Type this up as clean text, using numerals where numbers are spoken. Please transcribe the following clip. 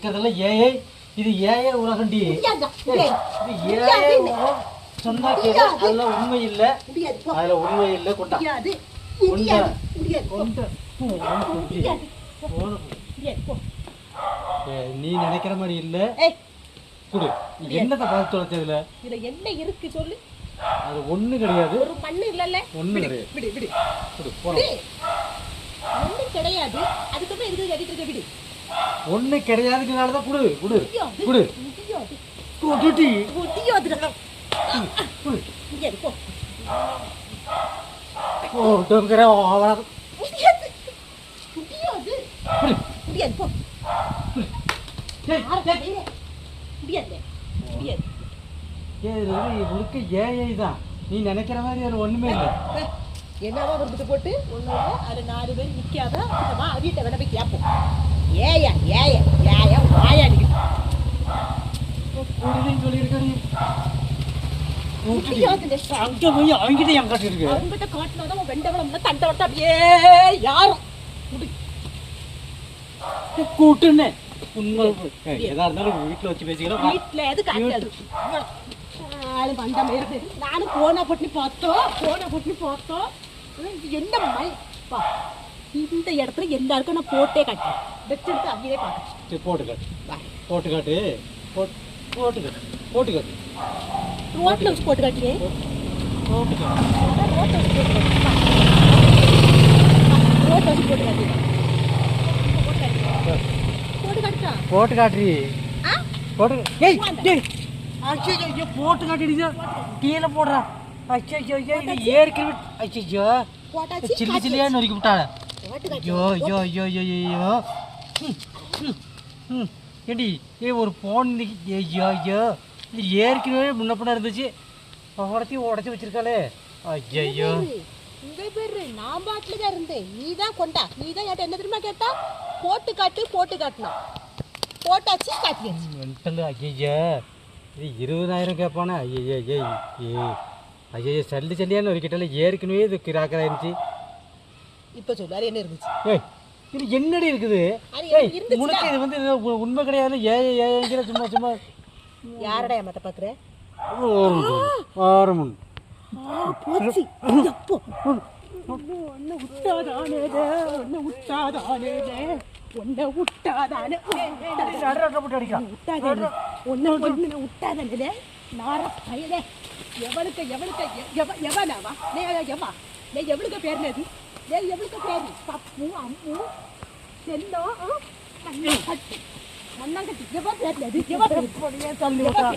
AI இது AI உலகண்டி சொன்னா கேளு. அதுல உண்மை இல்ல, அதுல உண்மை இல்ல. கொண்டா நீ நினைக்கிற மாதிரி இல்ல. குடு. என்னத்தை பார்த்து தொலைச்சதுல இதுல என்ன இருக்கு சொல்லு. அது ஒண்ணு கிடையாது. ஒரு மண்ணு இல்லல்ல. ஒண்ணு கிடையாது. விடு விடு குடு. போறோம். ஒண்ணு கிடையாது. அதுக்கு எதுக்கு கட்டிட்டு இருக்க? விடு. ஒண்ணு கிடையாதுங்கனால தான் குடு. குடு. குடு. குடுடி. குடியாதுடா. குடு. இங்க போ. ஓ டோங்கற அவள. குடியாது. குடியாது. குடு. குடியாது போ. ஏய் குடியாது. குடியாது. இவளுக்கு ஏஐ தான். நீ நினைக்கிற மாதிரி அது ஒண்ணுமே இல்லை. என்னவா விருப்பத்தை போட்டு ஒன்னோட அது 4 பேர் நிக்காத வீட்டை வேணா போய் கேட்போம். ஏயா ஏயா ஏயா வாயாடிக்கிட்டு அங்க போய் அவங்கிட்ட என் காட்டு இருக்கு. அவங்ககிட்ட காட்டினாதான் வெண்டவளம்ல தண்டவளத்தை அப்படியே யாரும் கூட்டுன்னு உண்மை எதா இருந்தாலும் வீட்டுல வச்சு பேசிக்கலாம். வீட்டுல எது காட்டாது. வந்த மாதிரி நானும் போனா போட்டு பார்த்தோம். என்ன மை இந்த இடத்துல எல்லாருக்கும் நான் போட்டே காட்டேன். வச்சுட்டு அங்கேயே பார்க்க போட்டு காட்டு. ரோட்ல வச்சு போட்டு காட்டு. போட்டு காட்டுறி. போட்டு காட்டிடுச்சா கீழே போடுறா. ஐயோ ஏற்கனவே ஐயோ சில்லி சில்லியா நொறுக்கி விட்டாள. ஐயோ ஏடி ஒரு போன் ஐயோ இது ஏற்கனவே முன்னப்பட இருந்துச்சு. உடச்சி வச்சிருக்காளே. ஐயோ உங்க பேரு நான் பாட்டுல தான் இருந்தேன். நீதான் கொண்டா. நீதான் என்கிட்ட என்ன தெரியுமா கேட்டா? போட்டு காட்டுனா போட்டாச்சு காட்டியாச்சு. ஐயோ இது 20,000 கேட்பானே. ஐயோ சல்லியான்னு ஒரு கிட்டல ஏற்கனவே இது கிராக்கரா இருந்துச்சு. இப்ப சொல்லு என்ன இருந்துச்சு? இது என்னடி இருக்குது? உனக்கு இது வந்து உண்மை கிடையாது. ஏங்கிற சும்மா யாரடா ஏமாத்த பாக்குற? எவளுக்கு பேர்னது? எவளுக்கு பேரு? பப்பு அம்மு செல்லம் மண்ணாங்கட்டி எவ பேர்னது?